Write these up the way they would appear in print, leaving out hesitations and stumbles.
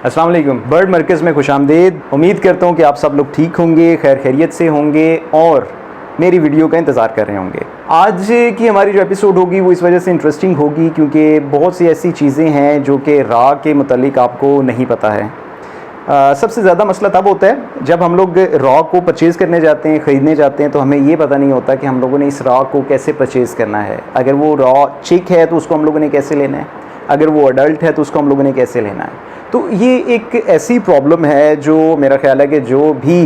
अस्सलाम वालेकुम। बर्ड मरकज़ में खुशामदीद। उम्मीद करता हूँ कि आप सब लोग ठीक होंगे, खैर खैरियत से होंगे और मेरी वीडियो का इंतज़ार कर रहे होंगे। आज की हमारी जो एपिसोड होगी वो इस वजह से इंटरेस्टिंग होगी क्योंकि बहुत सी ऐसी चीज़ें हैं जो कि रॉ के मुतालिक आपको नहीं पता है। सबसे ज़्यादा मसला तब होता है जब हम लोग रॉ को परचेज़ करने जाते हैं, ख़रीदने जाते हैं, तो हमें ये पता नहीं होता कि हम लोगों ने इस रॉ को कैसे परचेज़ करना है। अगर वो रॉ चिक है तो उसको हम लोगों ने कैसे लेना है, अगर वो अडल्ट है तो उसको हम लोगों ने कैसे लेना है। तो ये एक ऐसी प्रॉब्लम है जो मेरा ख़्याल है कि जो भी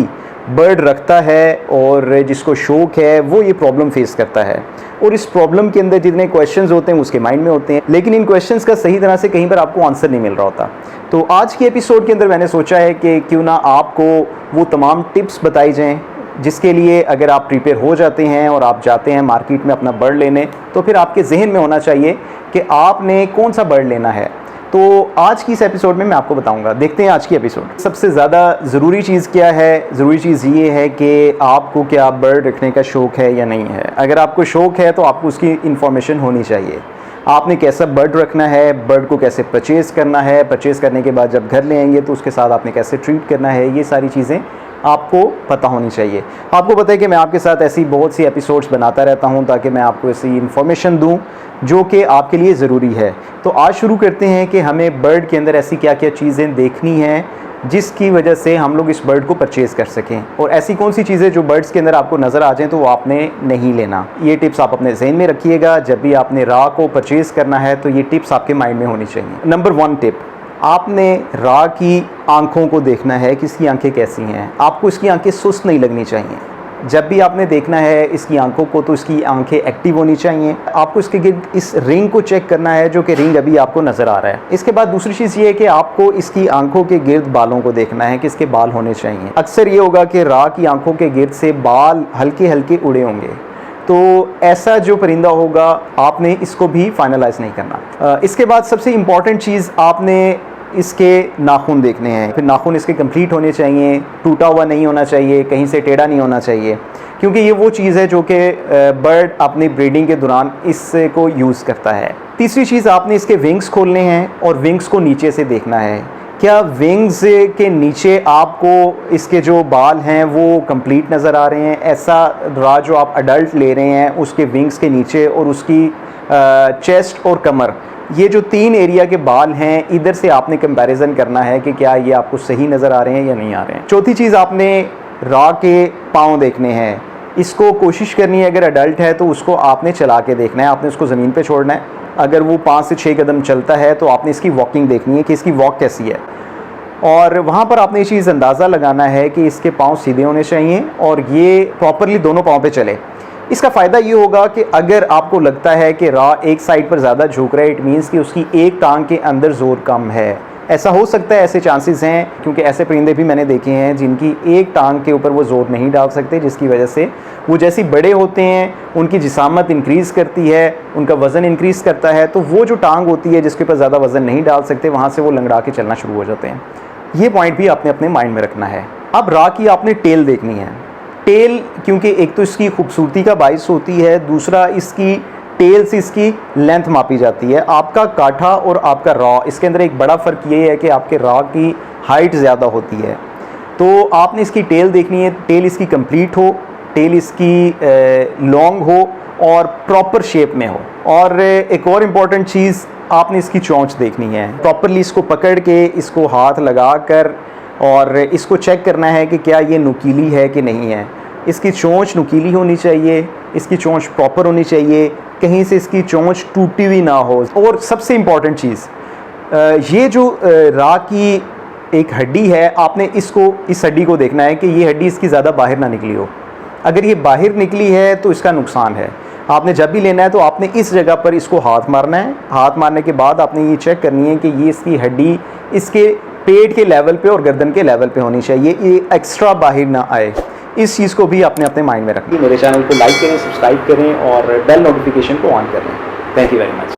बर्ड रखता है और जिसको शौक़ है वो ये प्रॉब्लम फेस करता है। और इस प्रॉब्लम के अंदर जितने क्वेश्चंस होते हैं उसके माइंड में होते हैं, लेकिन इन क्वेश्चंस का सही तरह से कहीं पर आपको आंसर नहीं मिल रहा होता। तो आज की एपिसोड के अंदर मैंने सोचा है कि क्यों ना आपको वो तमाम टिप्स बताई जाएँ जिसके लिए अगर आप प्रिपेयर हो जाते हैं और आप जाते हैं मार्केट में अपना बर्ड लेने, तो फिर आपके जहन में होना चाहिए कि आपने कौन सा बर्ड लेना है। तो आज की इस एपिसोड में मैं आपको बताऊंगा। देखते हैं आज की एपिसोड। सबसे ज़्यादा ज़रूरी चीज़ क्या है? ज़रूरी चीज़ ये है कि आपको क्या बर्ड रखने का शौक़ है या नहीं है। अगर आपको शौक़ है तो आपको उसकी इन्फॉर्मेशन होनी चाहिए। आपने कैसा बर्ड रखना है, बर्ड को कैसे परचेज़ करना है, परचेज़ करने के बाद जब घर ले आएंगे तो उसके साथ आपने कैसे ट्रीट करना है, ये सारी चीज़ें आपको पता होनी चाहिए। आपको पता है कि मैं आपके साथ ऐसी बहुत सी एपिसोड्स बनाता रहता हूं ताकि मैं आपको ऐसी इन्फॉर्मेशन दूं जो कि आपके लिए ज़रूरी है। तो आज शुरू करते हैं कि हमें बर्ड के अंदर ऐसी क्या क्या चीज़ें देखनी हैं जिसकी वजह से हम लोग इस बर्ड को परचेज़ कर सकें, और ऐसी कौन सी चीज़ें जो बर्ड्स के अंदर आपको नज़र आ जाएँ तो वो आपने नहीं लेना। ये टिप्स आप अपने जहन में रखिएगा। जब भी आपने रॉ को परचेज़ करना है तो ये टिप्स आपके माइंड में होनी चाहिए। नंबर 1 टिप, आपने रॉ की आंखों को देखना है कि इसकी आंखें कैसी हैं। आपको इसकी आंखें सुस्त नहीं लगनी चाहिए। जब भी आपने देखना है इसकी आंखों को तो इसकी आंखें एक्टिव होनी चाहिए। आपको इसके गिर्द इस रिंग को चेक करना है जो कि रिंग अभी आपको नज़र आ रहा है। इसके बाद दूसरी चीज़ ये है कि आपको इसकी आंखों के गिर्द बालों को देखना है कि इसके बाल होने चाहिए। अक्सर ये होगा कि रॉ की आंखों के गिर्द से बाल हल्के हल्के उड़े होंगे, तो ऐसा जो परिंदा होगा आपने इसको भी फाइनलाइज नहीं करना। इसके बाद सबसे इम्पॉर्टेंट चीज़, आपने इसके नाखून देखने हैं। फिर नाखून इसके कंप्लीट होने चाहिए, टूटा हुआ नहीं होना चाहिए, कहीं से टेढ़ा नहीं होना चाहिए, क्योंकि ये वो चीज़ है जो कि बर्ड अपनी ब्रीडिंग के दौरान इसको यूज़ करता है। तीसरी चीज़, आपने इसके विंग्स खोलने हैं और विंग्स को नीचे से देखना है। क्या विंग्स के नीचे आपको इसके जो बाल हैं वो कंप्लीट नज़र आ रहे हैं? ऐसा रॉ जो आप अडल्ट ले रहे हैं उसके विंग्स के नीचे और उसकी चेस्ट और कमर, ये जो 3 एरिया के बाल हैं, इधर से आपने कंपैरिजन करना है कि क्या ये आपको सही नज़र आ रहे हैं या नहीं आ रहे हैं। चौथी चीज़, आपने रॉ के पाँव देखने हैं। इसको कोशिश करनी है, अगर अडल्ट है तो उसको आपने चला के देखना है, आपने उसको ज़मीन पे छोड़ना है। अगर वो 5 से 6 कदम चलता है तो आपने इसकी वॉकिंग देखनी है कि इसकी वॉक कैसी है, और वहाँ पर आपने ये चीज़ अंदाज़ा लगाना है कि इसके पाँव सीधे होने चाहिए और ये प्रॉपरली दोनों पाँव पे चले। इसका फ़ायदा ये होगा कि अगर आपको लगता है कि रॉ एक साइड पर ज़्यादा झुक रहा है, इट मीन्स कि उसकी एक टांग के अंदर ज़ोर कम है। ऐसा हो सकता है, ऐसे चांसेस हैं, क्योंकि ऐसे परिंदे भी मैंने देखे हैं जिनकी एक टांग के ऊपर वो ज़ोर नहीं डाल सकते, जिसकी वजह से वो जैसे बड़े होते हैं उनकी जिसामत इंक्रीज़ करती है, उनका वज़न इंक्रीज़ करता है, तो वो जो टांग होती है जिसके ऊपर ज़्यादा वज़न नहीं डाल सकते, वहाँ से वो लंगड़ा के चलना शुरू हो जाते हैं। ये पॉइंट भी आपने अपने माइंड में रखना है। अब रॉ की आपने टेल देखनी है। टेल, क्योंकि एक तो इसकी खूबसूरती का बाइस होती है, दूसरा इसकी टेल से इसकी लेंथ मापी जाती है। आपका काठा और आपका रॉ, इसके अंदर एक बड़ा फ़र्क ये है कि आपके रॉ की हाइट ज़्यादा होती है, तो आपने इसकी टेल देखनी है। टेल इसकी कंप्लीट हो, टेल इसकी लॉन्ग हो और प्रॉपर शेप में हो। और एक और इम्पॉर्टेंट चीज़, आपने इसकी चोंच देखनी है। प्रॉपरली इसको पकड़ के इसको हाथ लगा कर और इसको चेक करना है कि क्या ये नुकीली है कि नहीं है। इसकी चोंच नुकीली होनी चाहिए, इसकी चोंच प्रॉपर होनी चाहिए, कहीं से इसकी चोंच टूटी हुई ना हो। और सबसे इम्पॉर्टेंट चीज़, ये जो रॉ की एक हड्डी है, आपने इसको, इस हड्डी को देखना है कि ये हड्डी इसकी ज़्यादा बाहर ना निकली हो। अगर ये बाहर निकली है तो इसका नुकसान है। आपने जब भी लेना है तो आपने इस जगह पर इसको हाथ मारना है। हाथ मारने के बाद आपने ये चेक करनी है कि ये इसकी हड्डी इसके पेट के लेवल पे और गर्दन के लेवल पे होनी चाहिए, ये एक्स्ट्रा बाहर ना आए। इस चीज़ को भी आपने अपने माइंड में रखना। मेरे चैनल को लाइक करें, सब्सक्राइब करें और बेल नोटिफिकेशन को ऑन करें। Thank you very much.